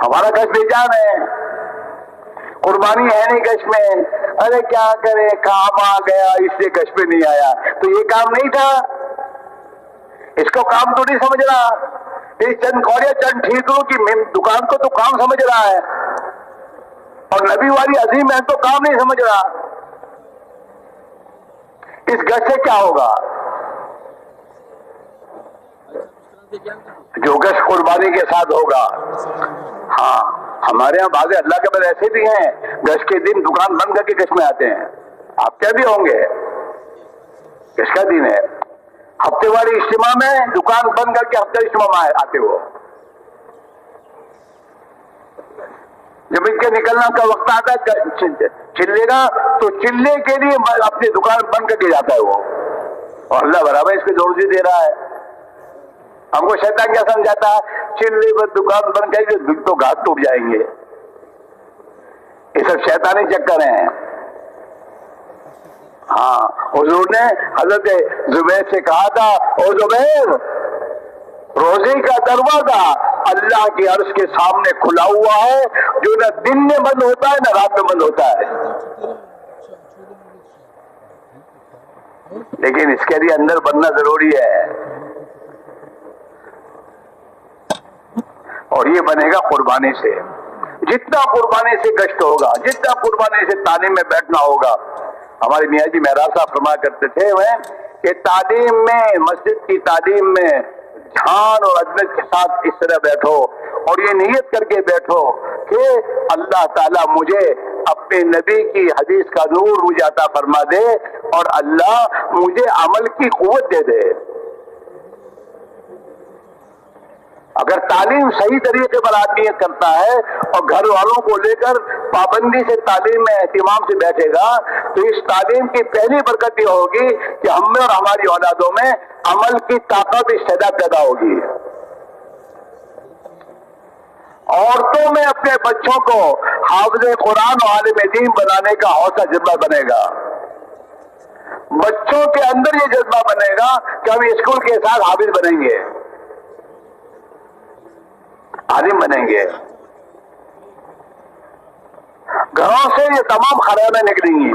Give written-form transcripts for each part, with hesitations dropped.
ہمارا گش بے جان ہے، قربانی ہے نہیں گش میں، ارے کیا کرے کام آ گیا اس لیے گش پہ نہیں آیا، تو یہ کام نہیں تھا، اس کو کام تو نہیں سمجھ رہا، یہ چند کوڑیا چند ٹھیکروں کی دکان کو تو کام سمجھ رہا ہے، اور نبی والی عظیم ہے تو کام نہیں سمجھ رہا۔ اس گش سے کیا ہوگا؟ جو گش قربانی کے ساتھ ہوگا۔ ہاں ہمارے ہاں بعض اللہ کے بعد ایسے بھی ہیں گش کے دن دکان بند کر کے گش میں آتے ہیں، آپ کیا بھی ہوں گے، گش کا دن ہے، ہفتے والی اجتماع میں دکان بند کر کے ہفتے اجتماع میں آتے ہو، جب ان کے نکلنا کا وقت آتا ہے چلے گا تو چلے کے لیے اپنی دکان بند کر کے جاتا ہے وہ، اور اللہ برابر اس کو روزی دے رہا ہے۔ ہم کو شیطان کیا سمجھاتا ہے، چلے پر دکان بند کر کے تو گھات ٹوٹ جائیں گے، یہ سب شیطانی چکر ہیں۔ ہاں حضور نے حضرت زبیر سے کہا تھا، او زبیر روزے کا دروازہ اللہ کے عرش کے سامنے کھلا ہوا ہے، جو نہ دن میں بند ہوتا ہے نہ رات میں بند ہوتا ہے، لیکن اس کے لیے اندر بننا ضروری ہے، اور یہ بنے گا قربانی سے۔ جتنا قربانی سے گشت ہوگا، جتنا قربانی سے تعلیم میں بیٹھنا ہوگا، ہمارے میاں جی مہراج صاحب فرمایا کرتے تھے کہ تعلیم میں، مسجد کی تعلیم میں دھیان اور عظمت کے ساتھ اس طرح بیٹھو اور یہ نیت کر کے بیٹھو کہ اللہ تعالیٰ مجھے اپنے نبی کی حدیث کا نور مجھے عطا فرما دے اور اللہ مجھے عمل کی قوت دے دے۔ اگر تعلیم صحیح طریقے پر آدمی کرتا ہے اور گھر والوں کو لے کر پابندی سے تعلیم میں اہتمام سے بیٹھے گا تو اس تعلیم کی پہلی برکت یہ ہوگی کہ ہم میں اور ہماری اولادوں میں عمل کی طاقت استعداد پیدا ہوگی۔ عورتوں میں اپنے بچوں کو حافظ قرآن و عالم دین بنانے کا حوصلہ جذبہ بنے گا، بچوں کے اندر یہ جذبہ بنے گا کہ ہم اسکول کے ساتھ حافظ بنیں گے، عالم بنیں گے۔ گھروں سے یہ تمام خرابیں نکلیں گی۔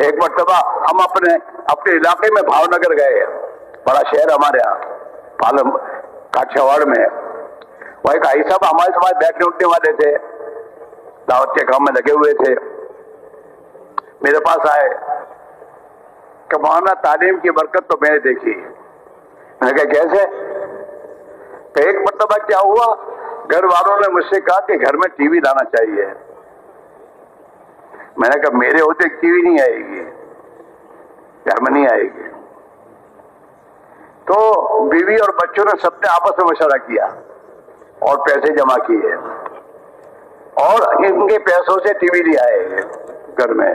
ایک مرتبہ ہم اپنے علاقے میں بھاؤ نگر گئے، بڑا شہر ہمارے یہاں کاٹھیاواڑ میں، وہ ایک بھائی صاحب ہمارے ساتھ بیٹھنے اٹھنے والے تھے، دعوت کے کام میں لگے ہوئے تھے، میرے پاس آئے کہ مولانا تعلیم کی برکت تو میں نے دیکھی۔ میں نے کہا کیسے؟ کہ ایک مرتبہ کیا ہوا، گھر والوں نے مجھ سے کہا کہ گھر میں ٹی وی لانا چاہیے۔ میں نے کہا میرے ہوتے ٹی وی نہیں آئے گی، گھر میں نہیں آئے گی۔ تو بیوی اور بچوں نے سب نے آپس میں مشورہ کیا اور پیسے جمع کیے اور ان کے پیسوں سے ٹی وی لے آئے گھر میں۔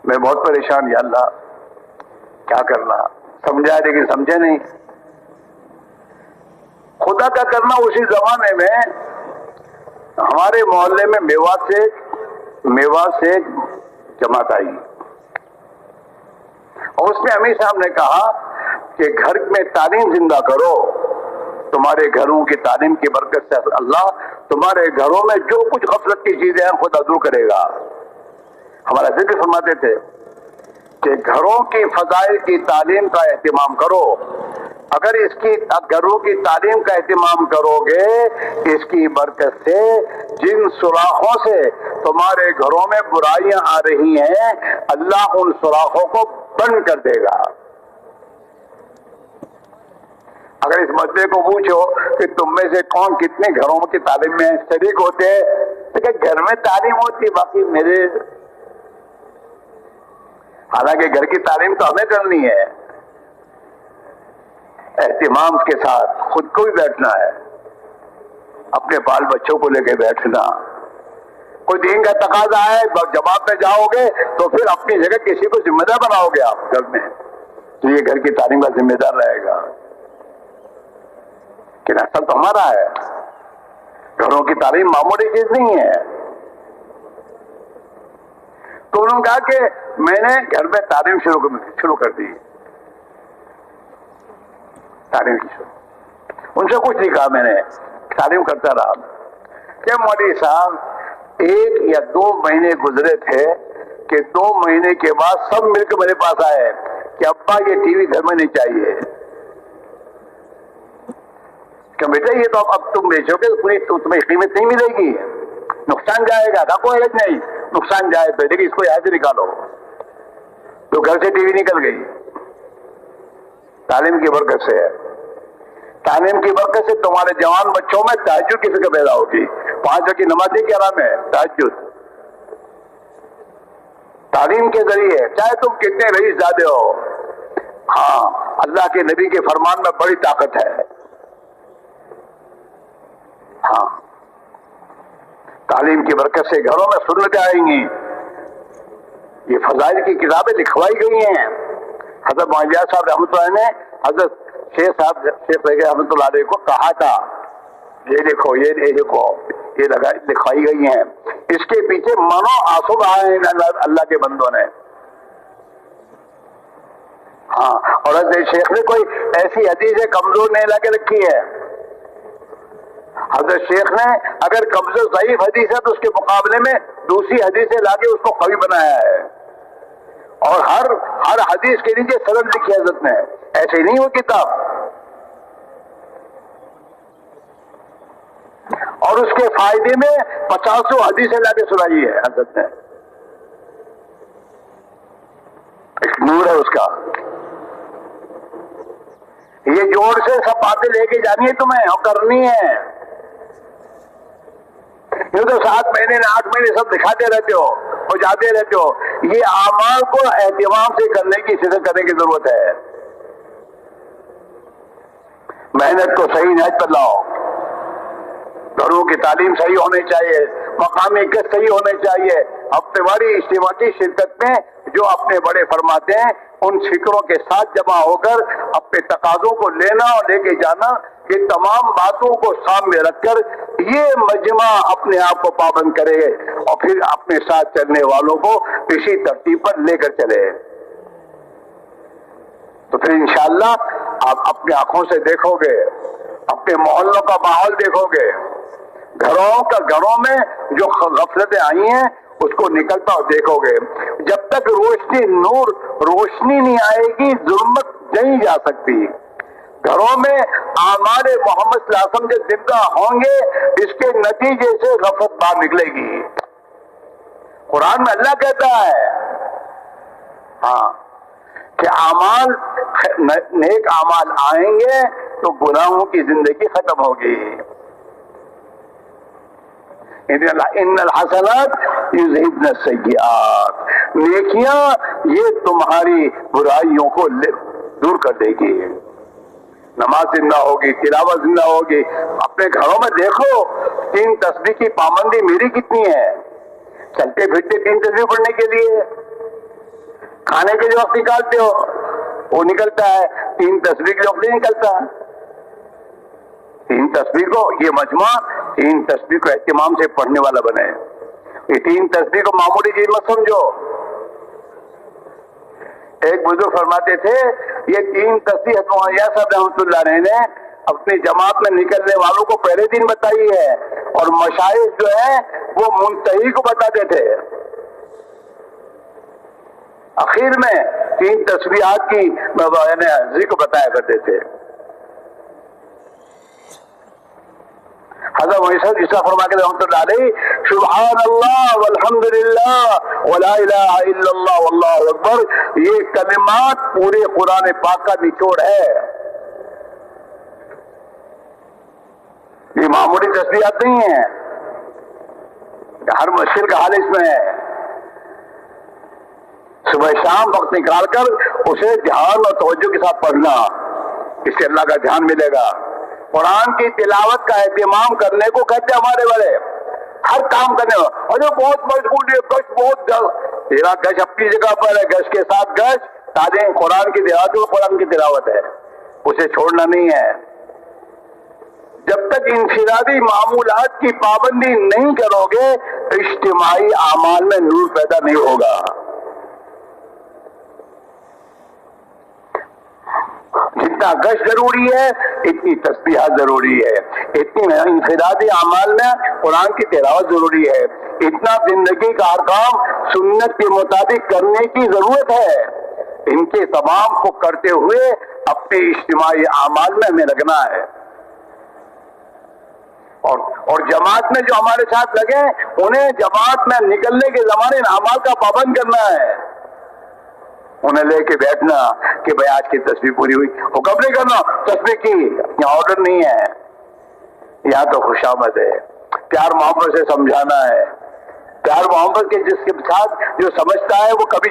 میں بہت پریشان، یا اللہ کیا کرنا، سمجھا لیکن سمجھے نہیں۔ خدا کا کرنا، اسی زمانے میں ہمارے محلے میں میوات سے جماعت آئی اور اس میں امیر صاحب نے کہا کہ گھر میں تعلیم زندہ کرو، تمہارے گھروں کی تعلیم کی برکت سے اللہ تمہارے گھروں میں جو کچھ غفلت کی چیزیں ہیں خدا دور کرے گا۔ ہمارا ذکر فرماتے تھے کہ گھروں کی فضائل کی تعلیم کا اہتمام کرو، اگر اس کی گھروں کی تعلیم کا اہتمام کرو گے اس کی برکت سے جن سوراخوں سے تمہارے گھروں میں برائیاں آ رہی ہیں اللہ ان سوراخوں کو بند کر دے گا۔ اگر اس مسئلے کو پوچھو کہ تم میں سے کون کتنے گھروں کی تعلیم میں شریک ہوتے ہیں تو کہ گھر میں تعلیم ہوتی، باقی میرے، حالانکہ گھر کی تعلیم تو ہمیں کرنی ہے، اہتمام کے ساتھ خود کو بھی بیٹھنا ہے، اپنے بال بچوں کو لے کے بیٹھنا۔ کوئی دین کا تقاضا ہے، جماعت میں جاؤ گے تو پھر اپنی جگہ کسی کو ذمہ دار بناؤ گے آپ گھر میں، تو یہ گھر کی تعلیم کا ذمہ دار رہے گا کہ اصل تو ہمارا ہے۔ گھروں کی تعلیم معمولی چیز نہیں ہے۔ تو انہوں نے کہا کہ میں نے گھر میں تعلیم شروع کر دی، تعلیم کی شروع۔ ان سے کچھ نہیں کہا میں نے تعلیم کرتا رہا کہ مولوی صاحب 1 یا 2 مہینے گزرے تھے کہ 2 مہینے کے بعد سب مل کے میرے پاس آئے کہ ابا یہ ٹی وی گھر میں نہیں چاہیے. کہ بیٹا یہ تو اب تم بیچو گے پوری تمہیں قیمت نہیں ملے گی, نقصان جائے گا. تھا کوئی علاج نہیں, نقصان جائے تو لیکن اس کو یہاں سے نکالو. تو گھر سے ٹی وی نکل گئی. تعلیم کی برکت سے ہے. تعلیم کی برکت سے تمہارے جوان بچوں میں تہجد کی فکر پیدا ہوگی. 5 وقت کی نماز کیا نام ہے؟ تہجد. تعلیم کے ذریعے چاہے تم کتنے رئیس زادے ہو, ہاں اللہ کے نبی کے فرمان میں بڑی طاقت ہے. ہاں تعلیم کی برکت سے گھروں میں سنتیں آئیں گی. یہ فضائل کی کتابیں لکھوائی گئی ہیں. حضرت معاویہ صاحب رحمۃ اللہ نے حضرت شیخ رحمۃ اللہ علیہ کو کہا تھا یہ لکھو, یہ لکھو, یہ لکھوائی گئی ہیں. اس کے پیچھے منو آنسو بہائے ہیں اللہ کے بندوں نے. ہاں, اور حضرت شیخ نے کوئی ایسی حدیث کمزور نہیں لا کے رکھی ہے. حضرت شیخ نے اگر کمزور ضعیف حدیث ہے تو اس کے مقابلے میں دوسری حدیثیں لا کے اس کو قوی بنایا ہے. اور ہر حدیث کے نیچے سند لکھی ہے حضرت نے. ایسے نہیں ہو کتاب. اور اس کے فائدے میں 50 حدیثیں لا کے سنائی ہے حضرت نے. ایک نور ہے اس کا. یہ جوڑ سے سب باتیں لے کے جانی ہے تمہیں اور کرنی ہے. یہ تو 7 مہینے 8 مہینے سب دکھاتے رہتے ہو اور جاتے رہتے ہو. یہ اعمال کو اہتمام سے کرنے کی فکر کرنے کی ضرورت ہے. محنت کو صحیح نہج پر لاؤ. گھروں کی تعلیم صحیح ہونی چاہیے, مقامی گشت صحیح ہونے چاہیے. ہفتے واری اجتماع کی شرکت میں جو اپنے بڑے فرماتے ہیں ان فکروں کے ساتھ جمع ہو کر اپنے تقاضوں کو لینا اور لے کے جانا, یہ تمام باتوں کو سامنے رکھ کر یہ مجمع اپنے آپ کو پابند کرے اور پھر اپنے ساتھ چلنے والوں کو اسی ترتیب پر لے کر چلے. تو پھر انشاءاللہ آپ اپنی آنکھوں سے دیکھو گے, اپنے محلوں کا ماحول دیکھو گے, گھروں میں جو غفلتیں آئی ہیں اس کو نکلتا اور دیکھو گے. جب تک روشنی نہیں آئے گی ظلمت نہیں جا سکتی. گھروں میں اعمال محمد صلی اللہ علیہ وسلم جو زندہ ہوں گے اس کے نتیجے سے غفلت باہر نکلے گی. قرآن میں اللہ کہتا ہے ہاں کہ نیک اعمال آئیں گے تو گناہوں کی زندگی ختم ہوگی. ان الحسنات یذہبن السیئات, نیکیاں یہ تمہاری برائیوں کو دور کر دے گی. نماز زندہ ہوگی, تلاوت زندہ ہوگی. اپنے گھروں میں دیکھو 3 تسبیح کی پابندی میری کتنی ہے. چلتے پھرتے 3 تسبیح پڑھنے کے لیے, کھانے کے جو وقت نکالتے ہو وہ نکلتا ہے, 3 تسبیح کے وقت نہیں نکلتا. 3 تسبیح کو یہ مجمع 3 تسبیح کو اہتمام سے پڑھنے والا بنے. یہ 3 تسبیح کو معمولی چیز مت سمجھو. ایک بزرگ فرماتے تھے یہ 3 تسبیح معاویہ صاحب رحمۃ اللہ علیہ نے اپنی جماعت میں نکلنے والوں کو پہلے دن بتائی ہے اور مشائخ جو ہیں وہ منتہی کو بتاتے تھے. اخیر میں 3 تسبیحات کی ذکر بتایا کرتے تھے. حضرت محمد جسا فرما کے رحمۃ اللہ علیہ سبحان اللہ والحمد للہ ولا الہ الا اللہ واللہ اکبر, یہ کلمات پورے قرآن پاک کا نچوڑ ہے. یہ معمولی تسبیحات نہیں ہیں. ہر مشکل کا حال اس میں ہے. صبح شام وقت نکال کر اسے دھیان اور توجہ کے ساتھ پڑھنا, اس سے اللہ کا دھیان ملے گا. قرآن کی تلاوت کا اہتمام کرنے کو کہتے ہیں ہمارے بڑے. ہر کام کرنے کو ارے بہت مضبوط ہے, گش بہت تیرا گش اپنی جگہ پر ہے, گش کے ساتھ گش. تعلیم قرآن کی تلاوت قرآن کی تلاوت ہے, اسے چھوڑنا نہیں ہے. جب تک انفرادی معمولات کی پابندی نہیں کرو گے اجتماعی اعمال میں نور پیدا نہیں ہوگا. جتنا جتنا گشت ضروری ہے اتنی تسبیحات ضروری ہے، اتنی انفرادی اعمال میں قرآن کی تلاوت ضروری ہے، اتنا زندگی کا ہر کام سنت کے مطابق کرنے کی ضرورت ہے۔ ان کے تمام کو کرتے ہوئے اپنے اجتماعی اعمال میں ہمیں لگنا ہے، اور جماعت میں جو ہمارے ساتھ لگے انہیں جماعت میں نکلنے کے زمانے اعمال کا پابند کرنا ہے، انہیں لے کے بیٹھنا کہ بھائی آج کی تسبیح پوری ہوئی، حکم نہیں کرنا تسبیح کی، یہاں آرڈر نہیں ہے، یہاں تو خوشامد ہے، پیار محبت سے سمجھانا ہے، پیار محبت کے جس کے ساتھ جو سمجھتا ہے وہ کبھی